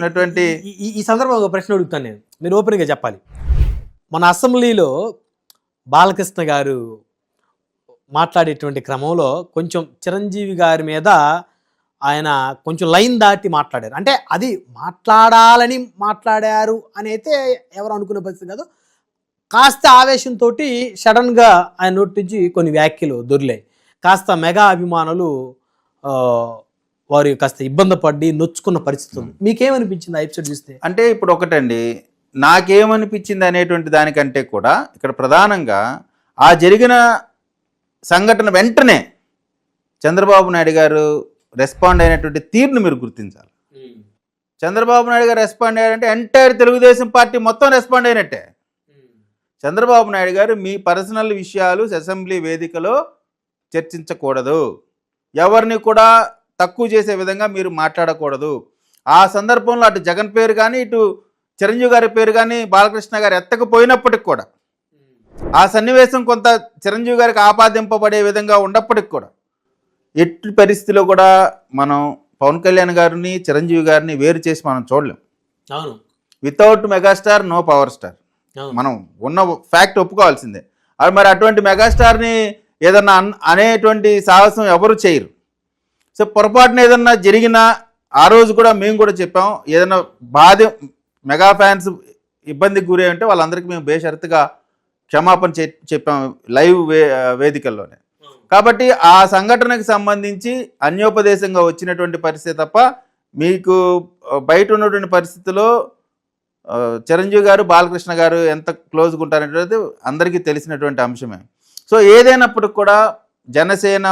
చేస్తున్నటువంటి ఈ సందర్భంగా ఒక ప్రశ్న అడుగుతాను నేను, మీరు ఓపెన్గా చెప్పాలి. మన అసెంబ్లీలో బాలకృష్ణ గారు మాట్లాడేటువంటి క్రమంలో కొంచెం చిరంజీవి గారి మీద ఆయన కొంచెం లైన్ దాటి మాట్లాడారు. అంటే అది మాట్లాడాలని మాట్లాడారు అని అయితే ఎవరు అనుకునే పరిస్థితి కాదు. కాస్త ఆవేశంతో సడన్గా ఆయన నోటి నుంచి కొన్ని వ్యాఖ్యలు దొరిలాయి. కాస్త మెగా అభిమానులు వారు కాస్త ఇబ్బంది పడి నొచ్చుకున్న పరిస్థితి ఉంది. మీకేమనిపించింది ఆ ఎపిసోడ్ చూస్తే? అంటే ఇప్పుడు ఒకటండి, నాకేమనిపించింది అనేటువంటి దానికంటే కూడా ఇక్కడ ప్రధానంగా ఆ జరిగిన సంఘటన వెంటనే చంద్రబాబు నాయుడు గారు రెస్పాండ్ అయినటువంటి తీరును మీరు గుర్తించాలి. చంద్రబాబు నాయుడు గారు రెస్పాండ్ అయ్యారంటే ఎంటైర్ తెలుగుదేశం పార్టీ మొత్తం రెస్పాండ్ అయినట్టే. చంద్రబాబు నాయుడు గారు మీ పర్సనల్ విషయాలు అసెంబ్లీ వేదికలో చర్చించకూడదు, ఎవరిని కూడా తక్కువ చేసే విధంగా మీరు మాట్లాడకూడదు. ఆ సందర్భంలో అటు జగన్ పేరు కానీ ఇటు చిరంజీవి గారి పేరు కానీ బాలకృష్ణ గారు ఎత్తకపోయినప్పటికి కూడా ఆ సన్నివేశం కొంత చిరంజీవి గారికి ఆపాదింపబడే విధంగా ఉన్నప్పటికి కూడా ఎట్టి పరిస్థితిలో కూడా మనం పవన్ కళ్యాణ్ గారిని చిరంజీవి గారిని వేరు చేసి మనం చూడలేం. అవును, without megastar no power star, మనం ఉన్న ఫ్యాక్ట్ ఒప్పుకోవాల్సిందే. మరి అటువంటి మెగాస్టార్ని ఏదన్నా అనేటువంటి సాహసం ఎవరు చేయరు. సో పొరపాటున ఏదన్నా జరిగినా ఆ రోజు కూడా మేము కూడా చెప్పాం, ఏదైనా మెగా ఫ్యాన్స్ ఇబ్బందికి గురి అంటే వాళ్ళందరికీ మేము బేషరతుగా క్షమాపణ చెప్పాం లైవ్ వేదికల్లోనే. కాబట్టి ఆ సంఘటనకు సంబంధించి అన్యోపదేశంగా వచ్చినటువంటి పరిస్థితి తప్ప మీకు బయట ఉన్నటువంటి పరిస్థితిలో చిరంజీవి గారు బాలకృష్ణ గారు ఎంత క్లోజ్గా ఉంటారనేది అందరికీ తెలిసినటువంటి అంశమే. సో ఏదైనప్పటికి కూడా జనసేన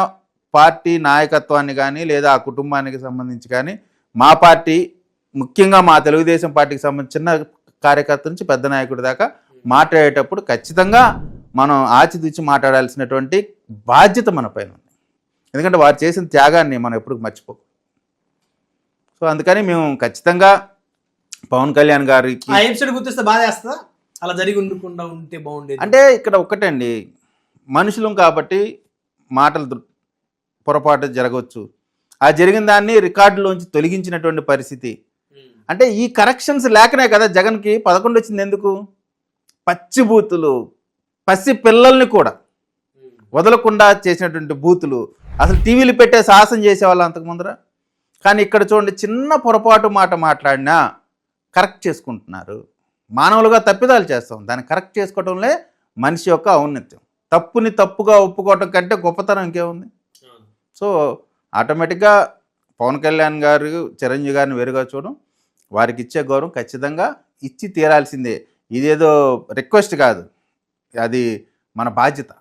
పార్టీ నాయకత్వాన్ని కానీ లేదా ఆ కుటుంబానికి సంబంధించి కానీ మా పార్టీ ముఖ్యంగా మా తెలుగుదేశం పార్టీకి సంబంధించిన చిన్న కార్యకర్త నుంచి పెద్ద నాయకుడి దాకా మాట్లాడేటప్పుడు ఖచ్చితంగా మనం ఆచితూచి మాట్లాడాల్సినటువంటి బాధ్యత మన పైన ఉంది. ఎందుకంటే వారు చేసిన త్యాగాన్ని మనం ఎప్పుడు మర్చిపోం. సో అందుకని మేము ఖచ్చితంగా పవన్ కళ్యాణ్ గారికి ఆ ఎపిసోడ్ గుర్తిస్తే బాధ వేస్తుందా? అలా జరిగి ఉండకుండా ఉంటే బాగుండేది. అంటే ఇక్కడ ఒక్కటండి, మనుషులం కాబట్టి మాటలు పొరపాటు జరగవచ్చు. ఆ జరిగిన దాన్ని రికార్డులోంచి తొలగించినటువంటి పరిస్థితి. అంటే ఈ కరెక్షన్స్ లేకనే కదా జగన్కి 11 వచ్చింది. ఎందుకు? పచ్చి బూతులు, పసి పిల్లల్ని కూడా వదలకుండా చేసినటువంటి బూతులు, అసలు టీవీలు పెట్టే సాహసం చేసేవాళ్ళు అంతకుముందర. కానీ ఇక్కడ చూడండి, చిన్న పొరపాటు మాట మాట్లాడినా కరెక్ట్ చేసుకుంటున్నారు. మానవులుగా తప్పిదాలు చేస్తాం, దాన్ని కరెక్ట్ చేసుకోవడంలో మనిషి యొక్క ఔన్నత్యం. తప్పుని తప్పుగా ఒప్పుకోవటం కంటే గొప్పతనం ఇంకేముంది? సో ఆటోమేటిక్గా పవన్ కళ్యాణ్ గారు చిరంజీవి గారిని వేరుగా చూడడం, వారికి ఇచ్చే గౌరవం ఖచ్చితంగా ఇచ్చి తీరాల్సిందే. ఇదేదో రిక్వెస్ట్ కాదు, అది మన బాధ్యత.